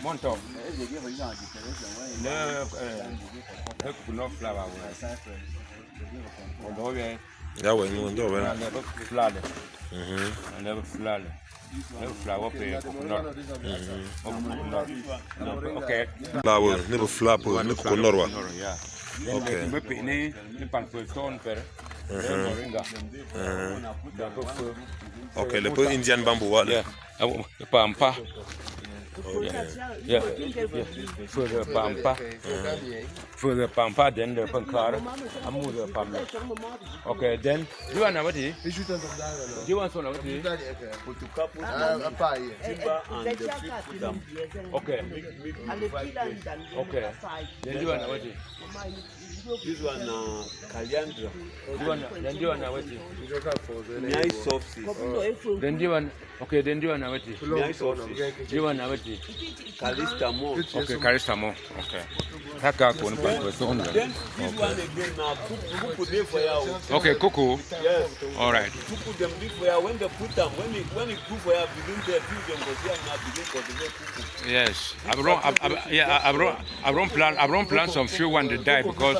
Monto. No flower. Yeah, well, no, no, well. Never flood. Never flood. Never flower pay. Okay. Flower, never flap, never conorwa. Yeah. Okay. Maybe ni panfilton per. Okay, le peu Indian bamboo, what? Yeah. Pampa. Okay. Yeah. For the pampa. For the pampa, then the pankara. I'm with the pampa. Okay, then you want what? You want some what? Okay. Okay. Then you want what? This one Caliandra. Then you want what? Nice soft. Then you want okay. Then you want what? Nice soft. You want what? Calistamo. Okay, Calistamo. Okay. Haka kuni pa so Then this one again now. Kuku dey for you. Okay, Coco. Yes. All right. Kuku them dey for you. When they put them, when it cook for you, begin to feed them because they are not begin cultivate kuku. Yes. I don't plan some few one to die because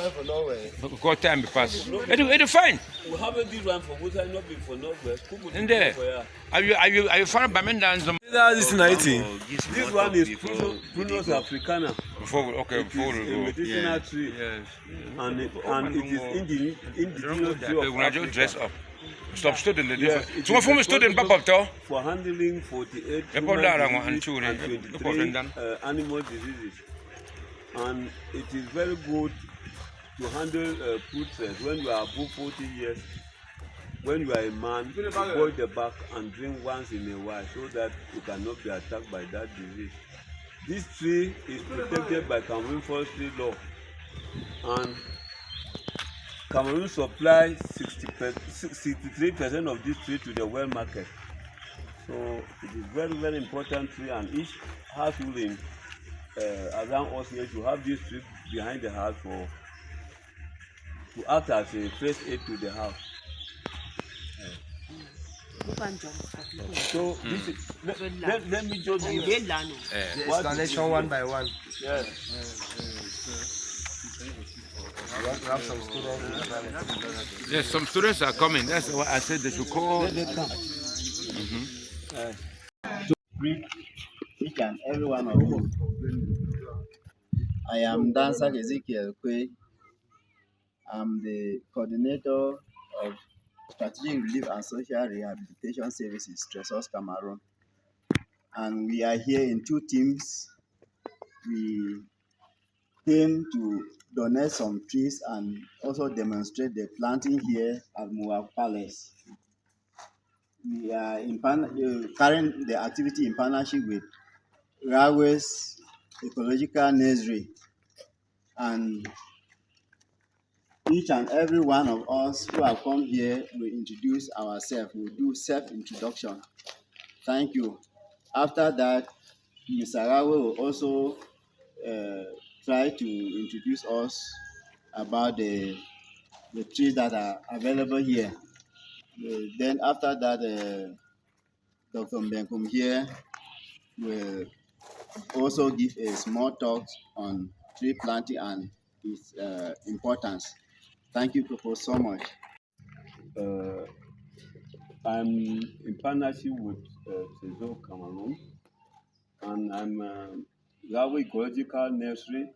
time pass. It's fine. We have this one for good time, not be for Northwest. Kuku In dey there. for you. Are you found by men dance? This is 19. This one is Prunus africana. Before we It is go. a medicinal tree. Yes. And it is indigenous tree of When I just Africa. dress up. Stop studying the Yes, difference. it So is from student pop up to. for handling 48 Put human that on diseases and and children. 23 animal diseases. And it is very good to handle food stress when you are above 40 years. When you are a man, you boil the back and drink once in a while so that you cannot be attacked by that disease. This tree is protected by Cameroon forestry law, and Cameroon supply 63% of this tree to the world market. So it is very, very important tree, and each household in around us here to have this tree behind the house to act as a first aid to the house. So this is, let me just do Installation one by one. Yes. We have some students. Yes, some students are coming. That's why I said they should call. Greet each and every one of you. I am Dancer Ezekiel Kwe. I'm the coordinator of Strategic Relief and Social Rehabilitation Services, Tresos Cameroon. And we are here in two teams. We came to donate some trees and also demonstrate the planting here at Muwah Palace. We are carrying the activity in partnership with Railways Ecological Nursery, and each and every one of us who have come here will introduce ourselves. We'll do self-introduction. Thank you. After that, Mr. Rawe will also try to introduce us about the trees that are available here. Then after that, Dr. Mbenkum here will also give a small talk on tree planting and its importance. Thank you people so much. I'm in partnership with Tresos Cameroon, and I'm Railway Ecological Nursery.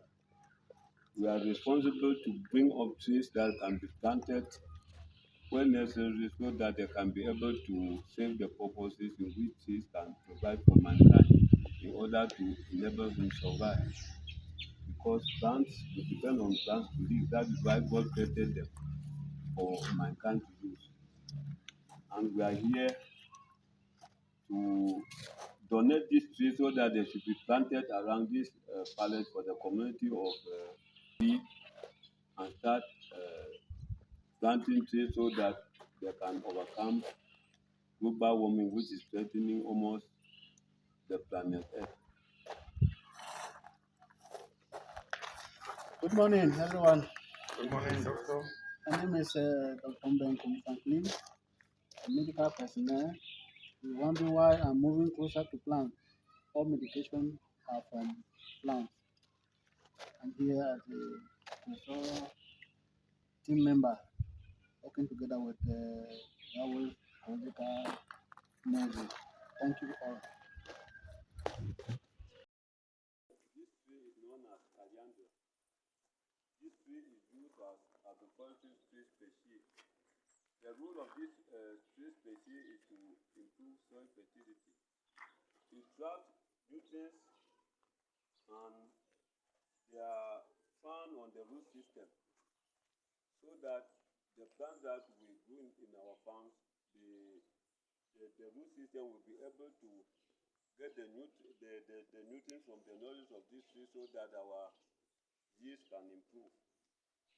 We are responsible to bring up trees that can be planted when necessary so that they can be able to serve the purposes in which trees can provide for mankind in order to enable them survive. Because plants, we depend on plants to live. That is why God created them for mankind to use. And we are here to donate these trees so that they should be planted around this palace for the community of and start planting trees so that they can overcome global warming, which is threatening almost the planet Earth. Good morning, everyone. Good morning, doctor. My name is Dr. Mbenkum Franklin, a medical personnel. You wonder why I'm moving closer to plant. All medication are from plants. I'm here as a resource team member, working together with Yahweh Ecological Nursery. Thank you all. This tree is known as Coriander. This tree is used as agricultural tree species. The role of this tree species is to improve soil fertility. It traps nutrients and they are found on the root system so that the plants that we grow in our farms, the root system will be able to get the nutrients from the knowledge of this tree so that our yields can improve.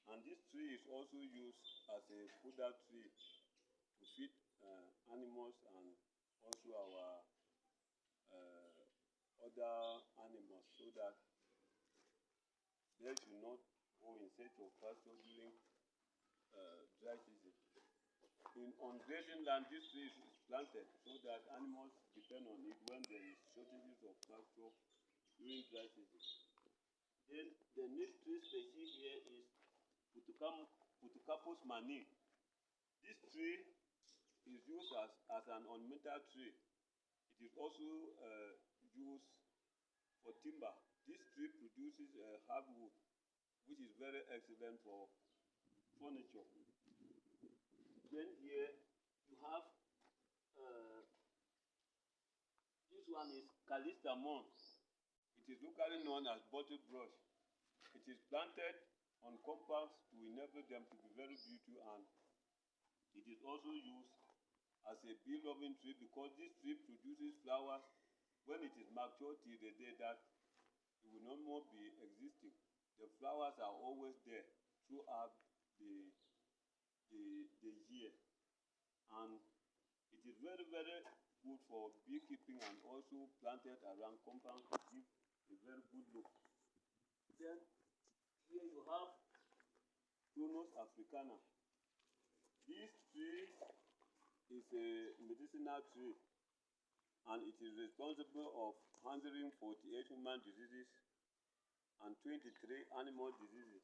And this tree is also used as a fodder tree to feed animals and also our other animals so that they should not go in search of pasture during dry season. On grazing land, this tree is planted so that animals depend on it when there is shortages of pasture during dry season. Then the next tree species here is Putucapus mani. This tree is used as an ornamental tree. It is also used for timber. This tree produces hardwood, which is very excellent for furniture. Then here you have this one is Callistamon. It is locally known as bottle brush. It is planted on compounds to enable them to be very beautiful, and it is also used as a bee-loving tree because this tree produces flowers when it is mature till the day that it will no more be existing. The flowers are always there throughout the year, and it is very, very good for beekeeping and also planted around compounds to give a very good look. Then here you have Prunus africana. This tree is a medicinal tree and it is responsible of handling 48 human diseases and 23 animal diseases.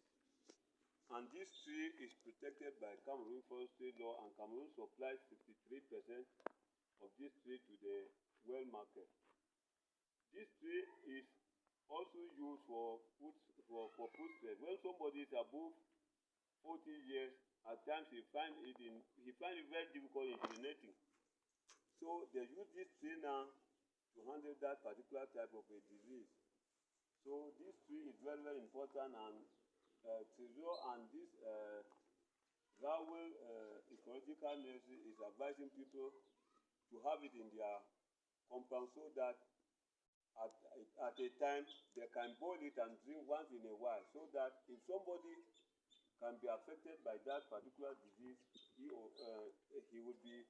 And this tree is protected by Cameroon forestry law, and Cameroon supplies 53% of this tree to the world market. This tree is also used for food stress. When somebody is above 40 years, at times he finds it very difficult in urinating. So they use this tree now to handle that particular type of a disease. So this tree is very, very important, and Tizio and this Railway Ecological Nursery is advising people to have it in their compound so that at a time they can boil it and drink once in a while, so that if somebody can be affected by that particular disease, he will be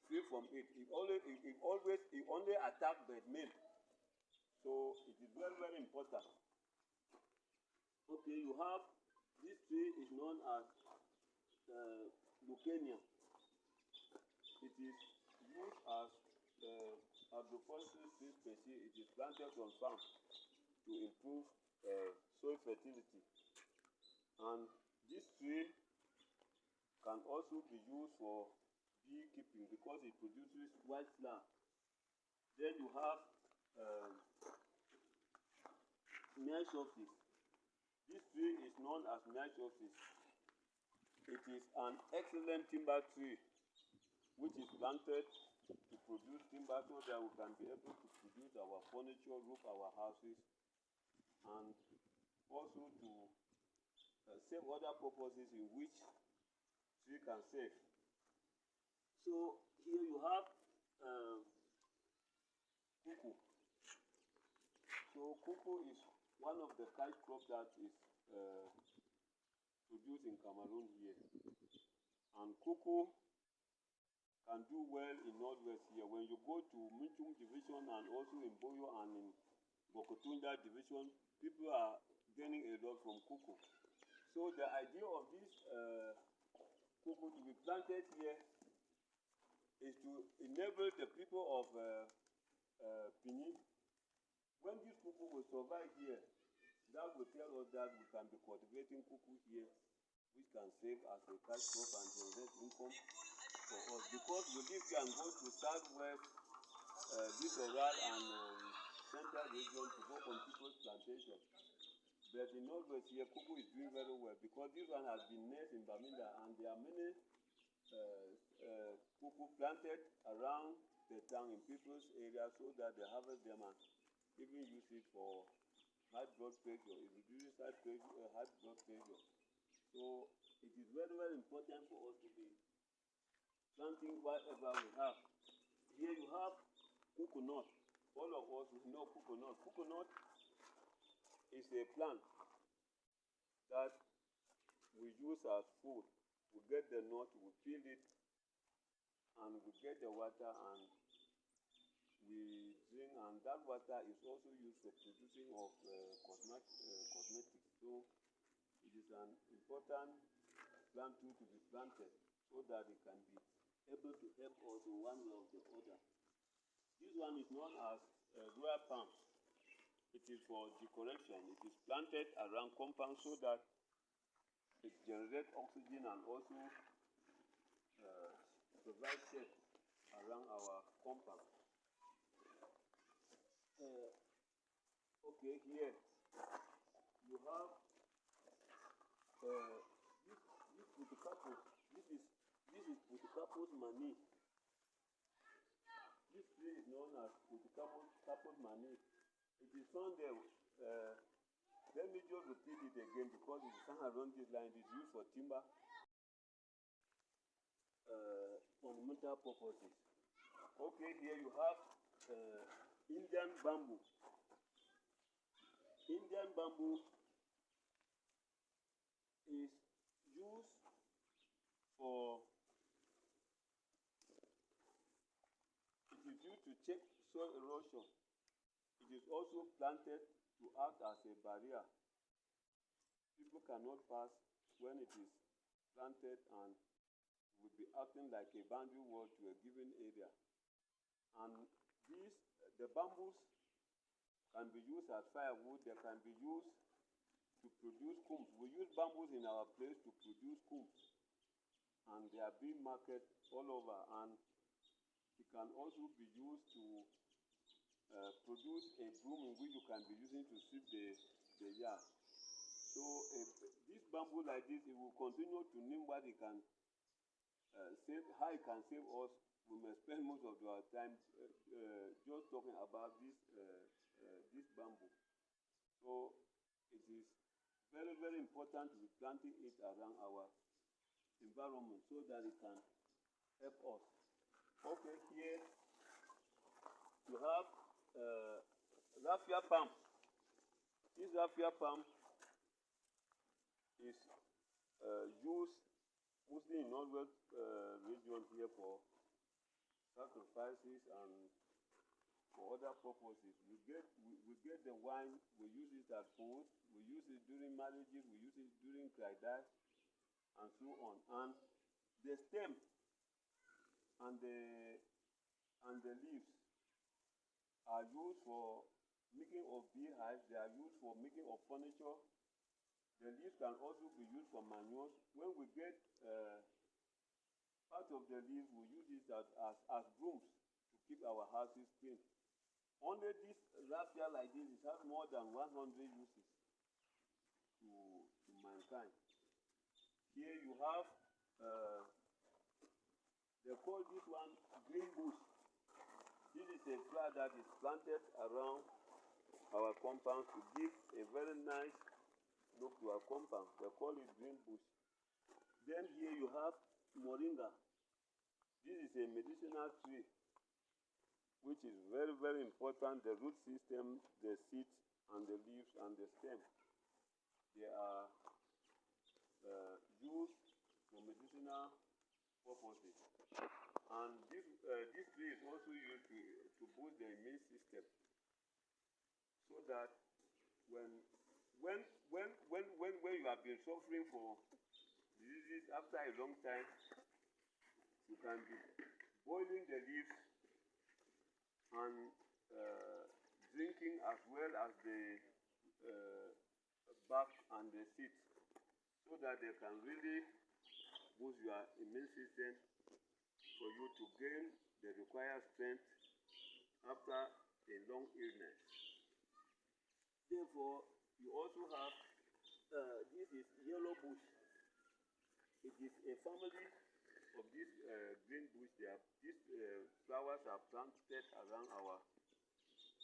free from it. It only attacks the male. So it is very, very important. Okay, you have this tree is known as Lucania. It is used as agroforestry tree species. It is planted on farms to improve soil fertility. And this tree can also be used for beekeeping because it produces white flour. Then you have Measofis. This tree is known as Measofis. It is an excellent timber tree which is planted to produce timber so that we can be able to produce our furniture, roof our houses, and also to save other purposes in which tree can save. So here you have cuckoo. So cuckoo is one of the cash crops that is produced in Cameroon here, and cuckoo can do well in Northwest here. When you go to Minchum division and also in Boyo and in Bokotunda division, people are gaining a lot from cuckoo. So the idea of this cuckoo to be planted here is to enable the people of Benin, when this cuckoo will survive here, that will tell us that we can be cultivating cuckoo here, which can save as a cash crop and generate income for us. Because we live here and go to southwest, this rural and central region to go on people's plantation. But in northwest here, cuckoo is doing very well because this one has been nursed in Bermuda, and there are many cuckoo planted around the town in people's area so that they harvest them and even use it for high blood pressure. It reduces high blood pressure. So it is very, very important for us to be planting whatever we have. Here you have coconut. All of us know coconut. Coconut is a plant that we use as food. We get the nut, we peel it, and we get the water and we drink, and that water is also used for producing of cosmetics. So it is an important plant too to be planted so that it can be able to help us in one way or the other. This one is known as royal palm. It is for decoration. It is planted around compounds so that it generates oxygen and also provides shade around our compound. Okay, here you have this Putucapos. This is Putucapos mani. This tree is known as Putucapos mani. It is found there. Let me just repeat it again because it is found around this line. It is used for timber, ornamental purposes. Okay, here you have Indian bamboo. Indian bamboo is used for, it is used to check soil erosion. It is also planted to act as a barrier. People cannot pass when it is planted and will be acting like a boundary wall to a given area. And the bamboos can be used as firewood. They can be used to produce combs. We use bamboos in our place to produce combs, and they are being marketed all over. And it can also be used to produce a broom in which you can be using to sweep the yard. So this bamboo like this, it will continue to name what it can save, how it can save us. We may spend most of our time just talking about this bamboo. So it is very, very important to be planting it around our environment so that it can help us. Okay, here you have raffia palm. This raffia palm is used mostly in northwest region here for sacrifices and for other purposes. We get the wine, we use it as food, we use it during marriages, we use it during cry-dive, and so on. And the stem and the leaves are used for making of beehives. They are used for making of furniture. The leaves can also be used for manures. When we get part of the leaves, we use it as brooms to keep our houses clean. Only this raffia like this, it has more than 100 uses to mankind. Here you have, they call this one green bush. This is a flower that is planted around our compound to give a very nice look to our compound. They call it green bush. Then here you have moringa. This is a medicinal tree which is very, very important. The root system, the seeds, and the leaves, and the stem, they are used for medicinal purposes. And this tree is also used to boost the immune system, so that when you have been suffering for diseases after a long time, you can be boiling the leaves and drinking as well as the back and the seat, so that they can really boost your immune system for you to gain the required strength after a long illness. Therefore, you also have this is yellow bush. It is a family of this green bush. These flowers are planted around our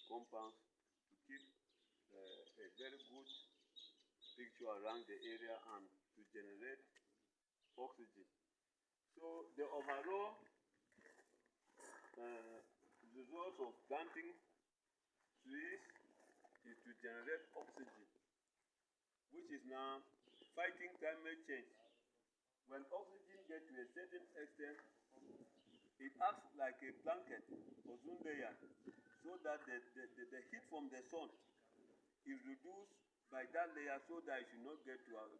compound to keep a very good picture around the area and to generate oxygen. So the overall result of planting trees is to generate oxygen, which is now fighting climate change. When oxygen gets to a certain extent, it acts like a blanket, ozone layer, so that the heat from the sun is reduced by that layer, so that it should not get to our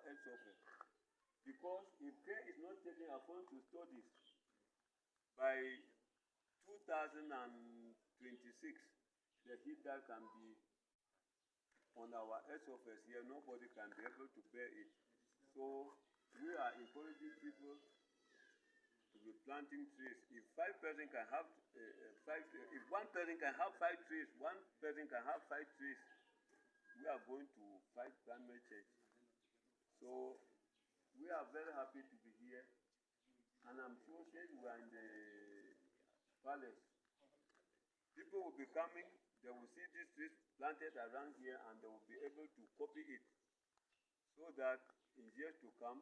earth surface. Because if care is not taken upon to store this, by 2026, the heat that can be on our earth surface here, nobody can be able to bear it. So we are encouraging people to be planting trees. If if one person can have 5 trees, one person can have 5 trees, we are going to fight climate change. So we are very happy to be here, and I'm sure since we are in the palace, people will be coming, they will see these trees planted around here, and they will be able to copy it, so that in years to come,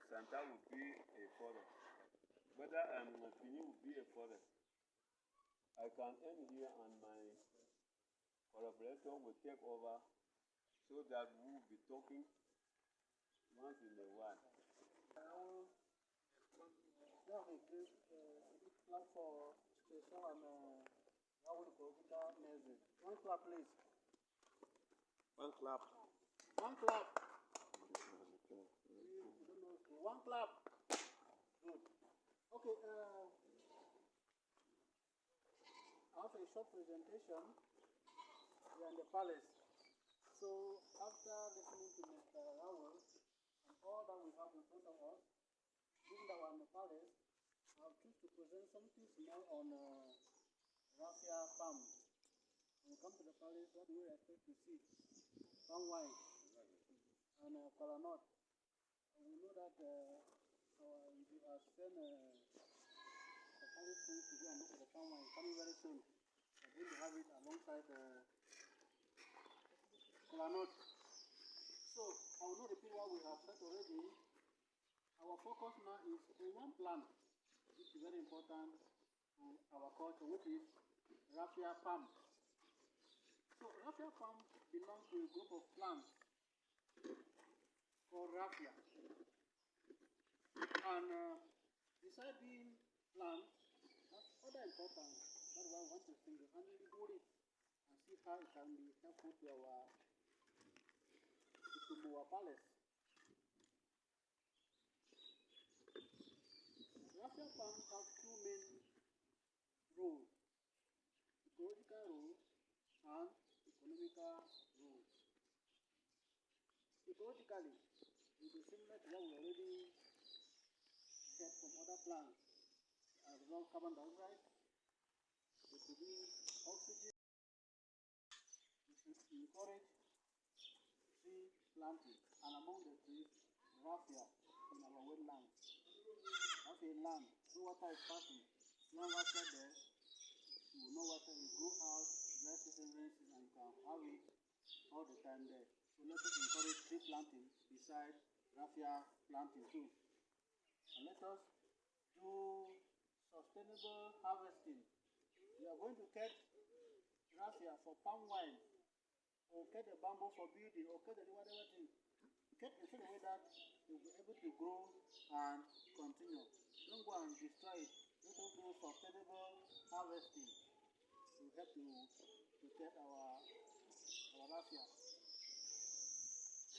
Santa will be a forest. Whether Fini will be a forest. I can end here, and my collaborator will take over, so that we will be talking once in a while. Now we give plan for station and how we go with our music. One clap, please. One clap. One clap. One clap. Good. Okay. After a short presentation, we are in the palace. So after listening to Mr. Raoul and all that we have in front of us, given that we are in the palace, I'll choose to present something small on raffia palm. When we come to the palace, what do we expect to see? Palm wine and kola nut. We know that we have sent the palace team to go and look at the palm wine coming very soon. We're going to have it alongside kola nut. So I will not repeat what we have said already. Our focus now is on one plant, which is very important to our culture, which is raffia palm. So raffia palm belongs to a group of plants called raffia. And besides being plants, has other importance. That's why I want to single-handedly do it and see how it can be helpful to our Muwah Palace. Raffia palms have 2 main roles: ecological role and economical role. Ecologically, it will be similar to what we already get from other plants. Absorb carbon dioxide, they produce oxygen, which will encourage tree planting, and among the trees, raffia in our wetlands. As a land, no water is passing. No water there, you will know water will go out, dry season, rain season, and you can have it all the time there. So let us encourage tree planting beside raffia planting too. And let us do sustainable harvesting. We are going to cut raffia for palm wine, or cut the bamboo for building, or cut the whatever thing. Cut in such a way that you'll be able to grow and continue. Don't go and destroy it. Let us do sustainable harvesting to help to protect our raffia.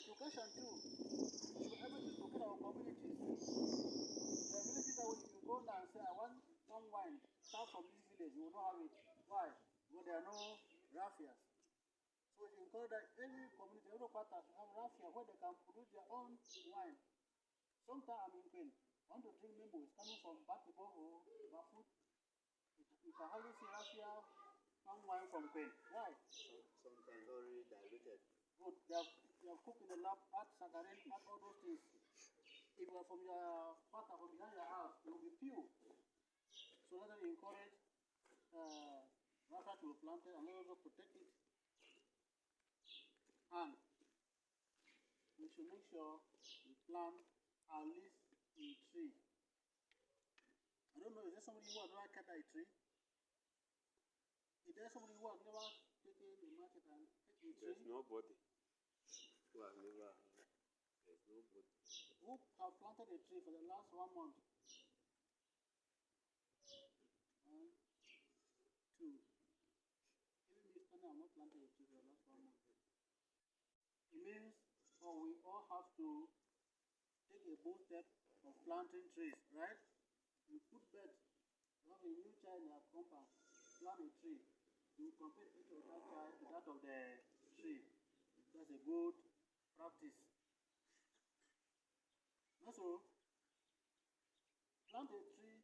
Education too. We should be able to educate our communities. There are villages that if you go now and say, I want palm wine, start from this village, you will not have it. Why? Because there are no raffias. So you encourage that every community, every quarter to have raffia where they can produce their own wine. Sometimes I'm in Queen. I want to drink Memo. It's coming from Batibo or Bafoot. You can hardly see raffia and wine from Queen. Why? Sometimes already diluted. Good. They have cooked in the lab, add saccharin, add all those things. If you are from your quarter, from behind your house, it will be pure. So let them encourage raffia to be planted and let us protect it. And we should make sure we plant at least a tree. I don't know, is there somebody who has never cut a tree? Is there somebody who has never taken the market and cut a tree? There's nobody. Well, never. There's nobody. Who have planted a tree for the last 1 month? 1, 2. Even this time I'm not planting a tree for the last 1 month. It means we all have to take a bold step of planting trees, right? You put beds, you have a new child in your compound, plant a tree. You compare each of that child to that of the tree. That's a good practice. Also, plant a tree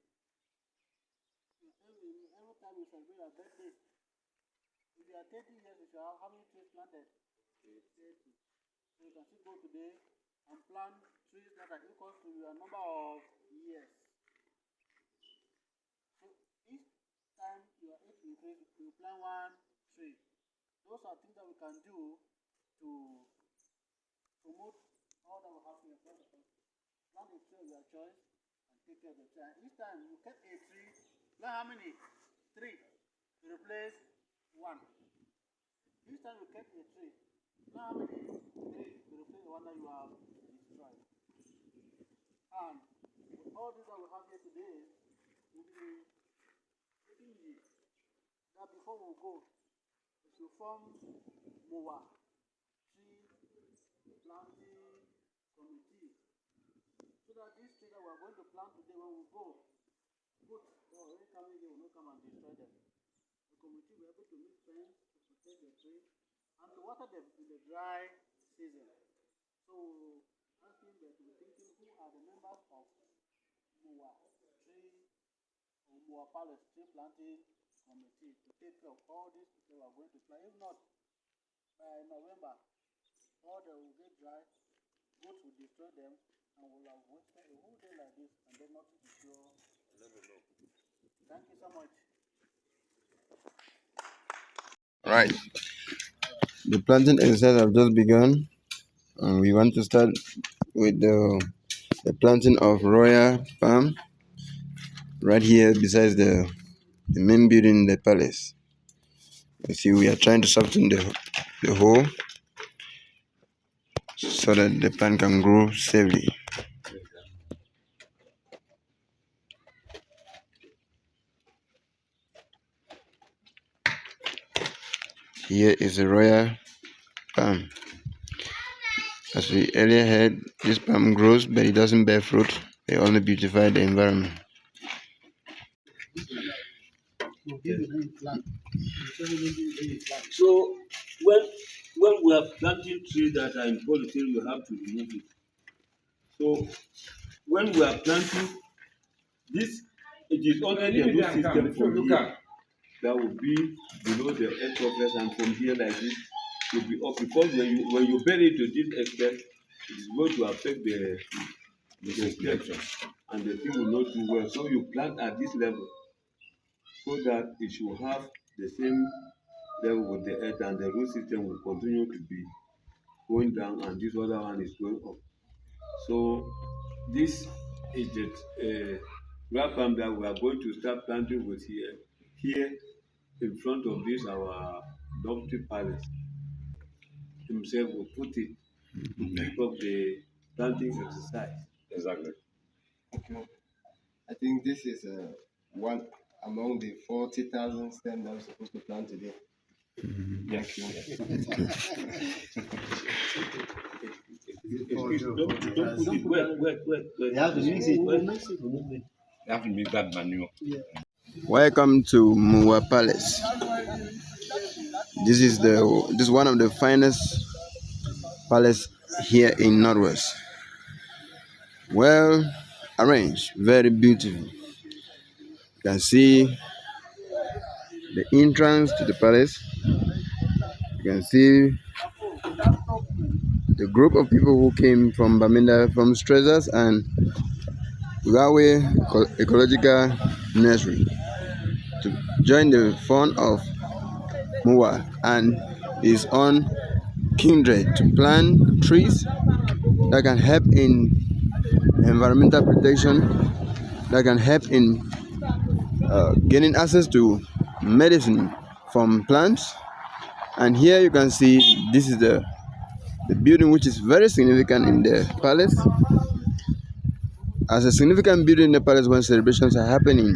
every time you celebrate your birthday. If you are 30 years, you should have how many trees planted? 30. So you can still go today and plant trees that are equal to your number of years. So each time your age increases, you plant 1 tree. Those are things that we can do to promote all that we have in your life. Plant a tree of your choice and take care of the tree. And each time you cut a tree, plant how many? 3. To replace 1. Each time you cut a tree, plant how many? 3. To replace the one that you have destroyed. And with all this that we have here today, we'll be taking the that before we go, we should form Muwah planting committee. So that these trees that we are going to plant today, when we go, when coming here, will not come and destroy them. The committee will be able to make fence to protect the tree and to water them in the dry season. So, asking that we're thinking who are the members of Muwah Palace tree planting committee to take care of all these people we are going to plant. If not, by November, all they will get dry, goats will destroy them, and we'll have wasted a whole day like this, and then nothing to show. Thank you so much. Right. The planting exercise have just begun, and we want to start with the planting of royal palm right here besides the main building in the palace. You see, we are trying to soften the hole so that the plant can grow safely. Here is the royal palm. As we earlier heard, this palm grows, but it doesn't bear fruit. They only beautify the environment. So when we are planting trees that are in polythene, we have to remove it. So when we are planting this, it is only the root system from here that will be below the earth surface, and from here like this will be up, because when you bury it to this extent, it is going to affect the stem, and the thing will not do well. So you plant at this level so that it should have the same level with the earth, and the root system will continue to be going down, and this other one is going up. So this is the royal palm that we are going to start planting with here in front of this our lofty palace. Himself will put it to keep up the planting exercise. Exactly. Okay. I think this is one among the 40,000 stems that we're supposed to plant today. Yes. Don't put it where. You have to mix it. You have to make that manure. Welcome to Muwah Palace. This is one of the finest palace here in Northwest. Well arranged, very beautiful. You can see the entrance to the palace. You can see the group of people who came from Bamenda, from Stressors and Railway Ecological Nursery to join the fun of Muwah and his own kindred to plant trees that can help in environmental protection, that can help in gaining access to medicine from plants. And here you can see this is the building which is very significant in the palace. As a significant building in the palace, when celebrations are happening,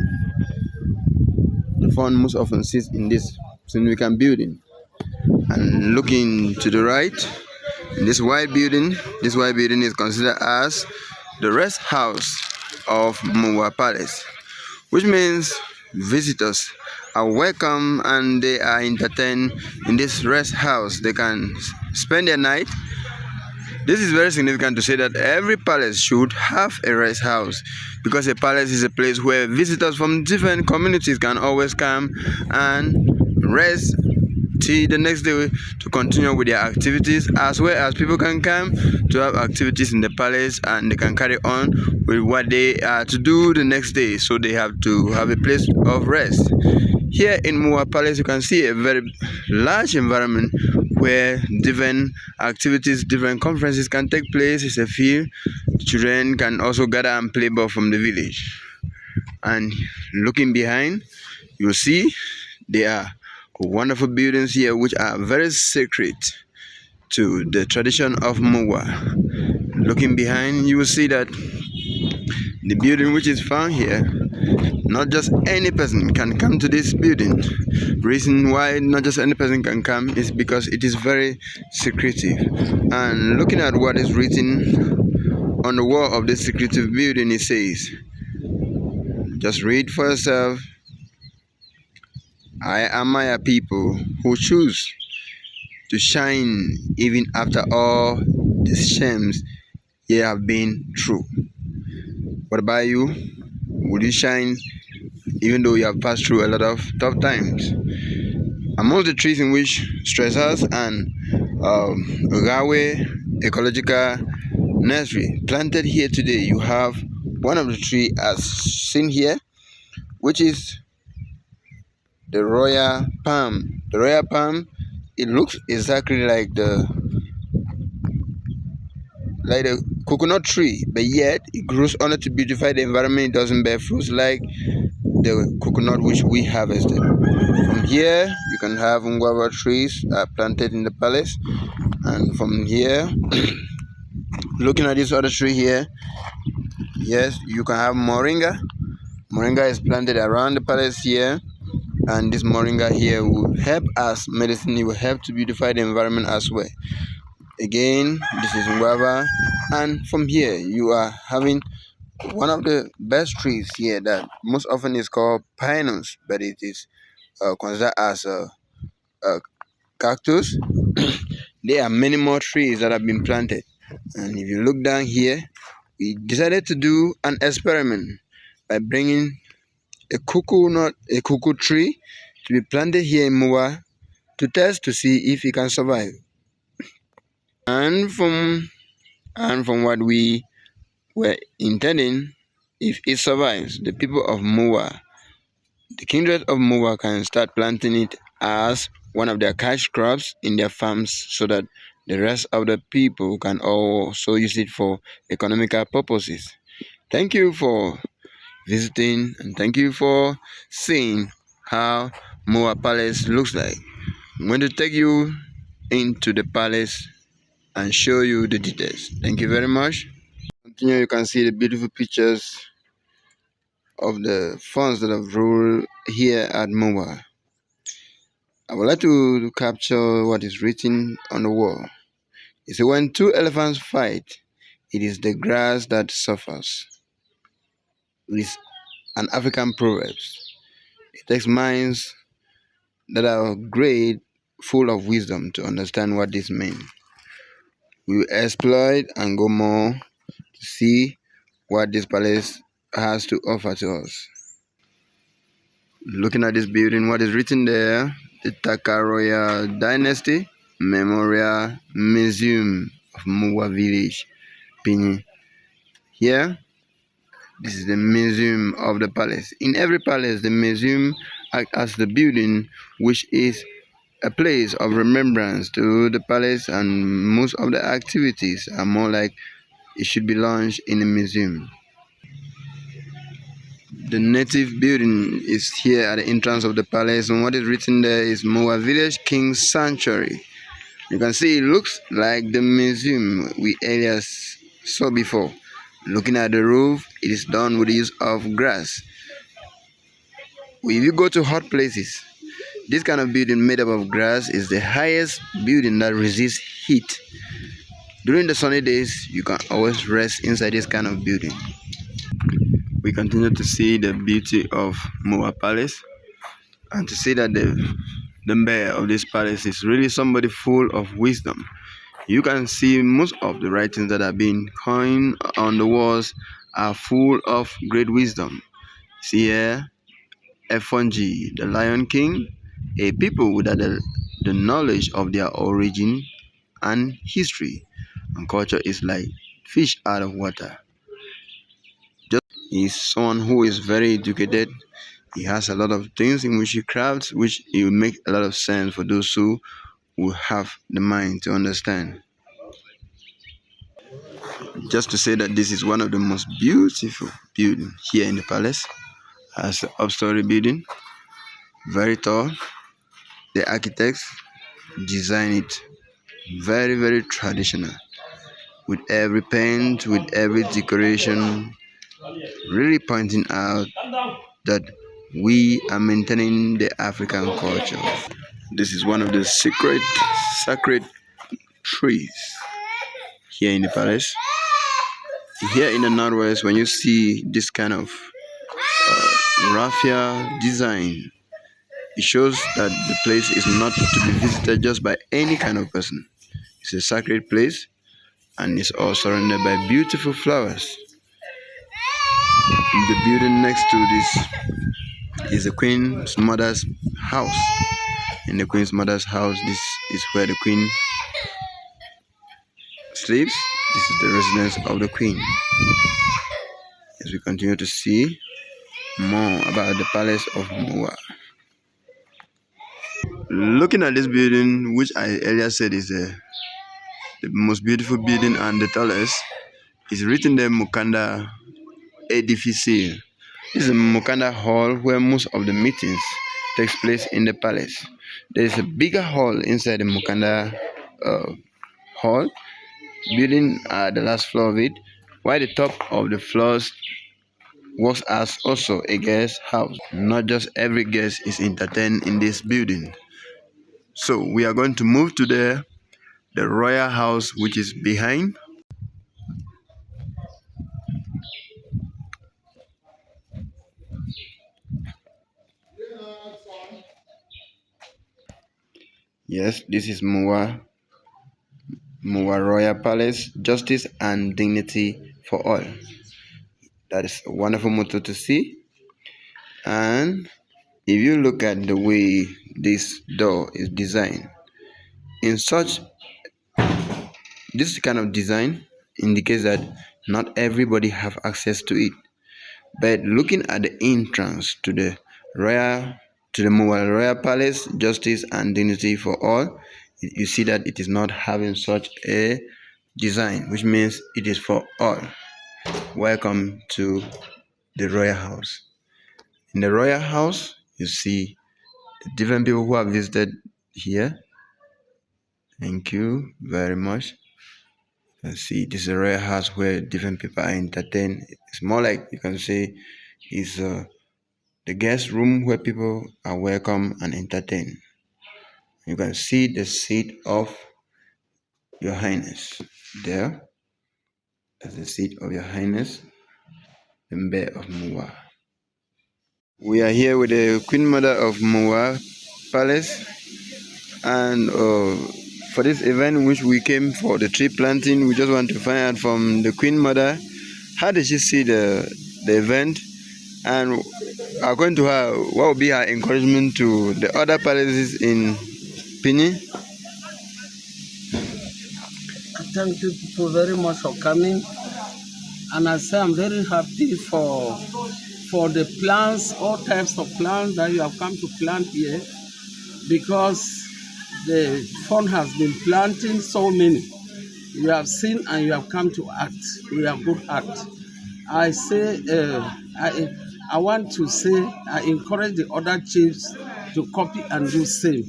the fun most often sits in this significant building. And looking to the right, this white building is considered as the rest house of Muwah Palace, which means visitors are welcome and they are entertained in this rest house. They can spend their night. This is very significant to say that every palace should have a rest house, because a palace is a place where visitors from different communities can always come and rest till the next day to continue with their activities, as well as people can come to have activities in the palace and they can carry on with what they are to do the next day. So they have to have a place of rest. Here in Muwah Palace, you can see a very large environment where different activities, different conferences can take place. It's a field. Children can also gather and play ball from the village. And looking behind, you'll see there are wonderful buildings here which are very sacred to the tradition of Muwah. Looking behind, you will see that the building which is found here, not just any person can come to this building. Reason why not just any person can come is because it is very secretive. And looking at what is written on the wall of this secretive building, it says, just read for yourself, I admire people who choose to shine even after all the shames they have been through. What about you? Will you shine even though you have passed through a lot of tough times? Among the trees in which Stressors and Railway Ecological Nursery planted here today, you have one of the trees as seen here, which is the royal palm. The royal palm, it looks exactly like the coconut tree, but yet it grows only to beautify the environment. It doesn't bear fruits like the coconut which we harvested. From here, you can have guava trees planted in the palace, and from here, looking at this other tree here, yes, you can have moringa. Moringa is planted around the palace here, and this moringa here will help as medicine. It will help to beautify the environment as well. Again, this is guava, and from here you are having one of the best trees here that most often is called pinus, but it is considered as a cactus. There are many more trees that have been planted, and if you look down here, we decided to do an experiment by bringing a cuckoo tree to be planted here in Muwah to test to see if it can survive. And from what we were intending, if it survives, the people of Muwah, the kindred of Muwah, can start planting it as one of their cash crops in their farms, so that the rest of the people can also use it for economical purposes. Thank you for visiting, and thank you for seeing how Muwah Palace looks like. I'm going to take you into the palace and show you the details. Thank you very much. Continue, you can see the beautiful pictures of the funds that have ruled here at Muwah. I would like to capture what is written on the wall. It says, when two elephants fight, it is the grass that suffers. It is an African proverb. It takes minds that are great full of wisdom to understand what this means. We will explore it and go more to see what this palace has to offer to us. Looking at this building, what is written there, the Taka Royal Dynasty Memorial Museum of Muwah Village, Pini. Here, this is the museum of the palace. In every palace, the museum acts as the building which is a place of remembrance to the palace, and most of the activities are more like it should be launched in a museum. The native building is here at the entrance of the palace, and what is written there is Muwah Village King's Sanctuary. You can see it looks like the museum we earlier saw before. Looking at the roof, it is done with the use of grass. If you go to hot places, this kind of building made up of grass is the highest building that resists heat. During the sunny days, you can always rest inside this kind of building. We continue to see the beauty of Muwah Palace, and to see that the mayor of this palace is really somebody full of wisdom. You can see most of the writings that have been coined on the walls are full of great wisdom. See here, F1G, the Lion King, a people without the knowledge of their origin and history and culture is like fish out of water. He is someone who is very educated. He has a lot of things in which he crafts, which it will make a lot of sense for those who will have the mind to understand. Just to say that this is one of the most beautiful buildings here in the palace. As an upstory building, very tall. The architects designed it very, very traditional, with every paint, with every decoration, really pointing out that we are maintaining the African culture. This is one of the sacred trees here in the palace. Here in the northwest, when you see this kind of raffia design, it shows that the place is not to be visited just by any kind of person. It's a sacred place, and it's all surrounded by beautiful flowers. The building next to this is the Queen's Mother's house. In the Queen's Mother's house, this is where the Queen sleeps. This is the residence of the Queen. As we continue to see more about the Palace of Muwah. Looking at this building, which I earlier said is the most beautiful building and the tallest, is written there Mukanda Edifice. This is a Mukanda hall where most of the meetings takes place in the palace. There is a bigger hall inside the Mukanda hall, building at the last floor of it, while the top of the floors works as also a guest house. Not just every guest is entertained in this building. So we are going to move to the royal house, which is behind. Yes, this is Muwah Royal Palace, justice and dignity for all. That is a wonderful motto to see. And if you look at the way this door is designed, this kind of design indicates that not everybody have access to it. But looking at the entrance to the Muwah Royal Palace, justice and dignity for all, you see that it is not having such a design, which means it is for all. Welcome to the royal house. In the royal house, you see the different people who have visited here. Thank you very much. You can see this is a royal house where different people are entertained. It's more like, you can say, it's the guest room where people are welcome and entertained. You can see the seat of Your Highness there. That's the seat of Your Highness, the Mbe of Muwah. We are here with the Queen Mother of Muwah Palace, And for this event in which we came for the tree planting, we just want to find out from the Queen Mother, how did she see the event? And according to her, what would be her encouragement to the other palaces in Pini? Thank you people very much for coming. And I say I'm very happy for the plants, all types of plants that you have come to plant here, because the fund has been planting so many. You have seen and you have come to act. We have good act. I say, I want to say, I encourage the other chiefs to copy and do same,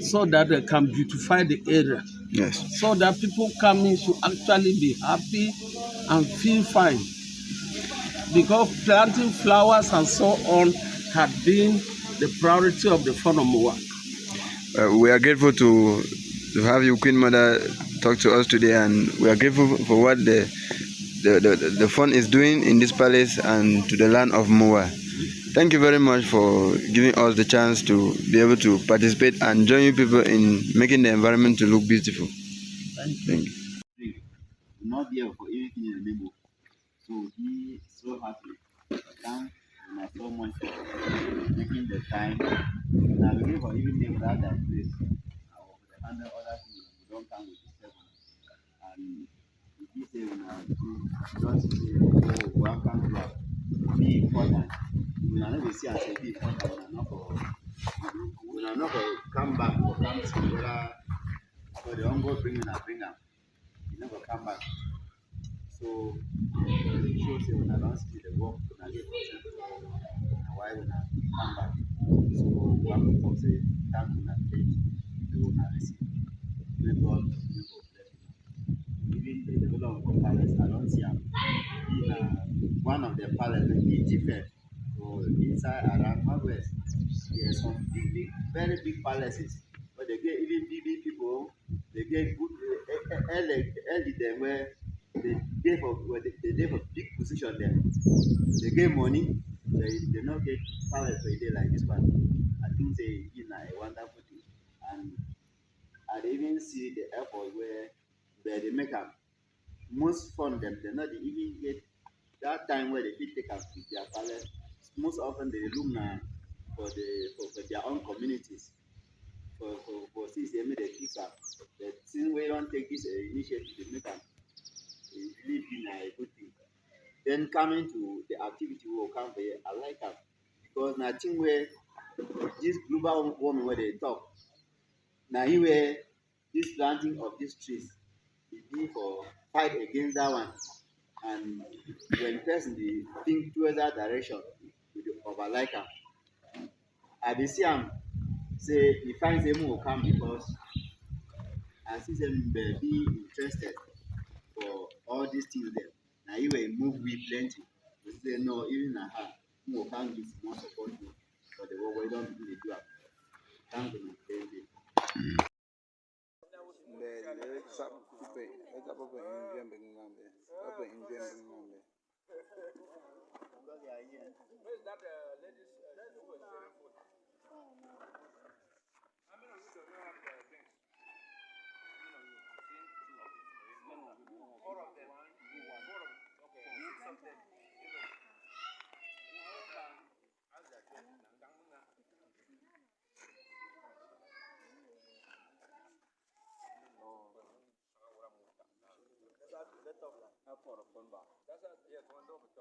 so that they can beautify the area. Yes. So that people coming should actually be happy and feel fine. Because planting flowers and so on had been the priority of the fund of Muwah. We are grateful to have you, Queen Mother, talk to us today, and we are grateful for what the fund is doing in this palace and to the land of Muwah. Thank you very much for giving us the chance to be able to participate and join you people in making the environment to look beautiful. Thank you. Not there for anything in the neighborhood. So he is so happy. Thank you so much for taking the time. Now we give for even them that place. And the other things we don't come with the seven. And he say don't say, oh, welcome to be important. We are not see and say be important. We are not going to come back or come to whether for the ongoing bring and bring them. You never come back. So it shows you when I don't see the work, when I get why when I come back. So one people say, thank you and faith, they will not receive. May God bless you. Even the development of palace, I don't see them. In one of the palaces, it's different. So inside around Northwest, there are some big, very big palaces. But they get even big people, they get good early them where they have a big position there. They get money, they not get palace for a day like this one. I think they a wonderful thing. And I even see the airport where they make up most fun them, they not even get that time where they fit take up with their palace. Most often they look now for their own communities. For since they made a fix up. But since we don't take this initiative to make up, it really been a good thing. Then coming to the activity we will come here, I like that. Because nothing where this global warming where they talk. Now here where this planting of these trees is be for fight against that one. And when person they think towards that direction, with the over like I dey see am say he finds them will come because I see them be interested for all these things there. Now you will move with plenty. We say no, even na her who will come give more support you for the work we don't really do. Thank you, thank you. That's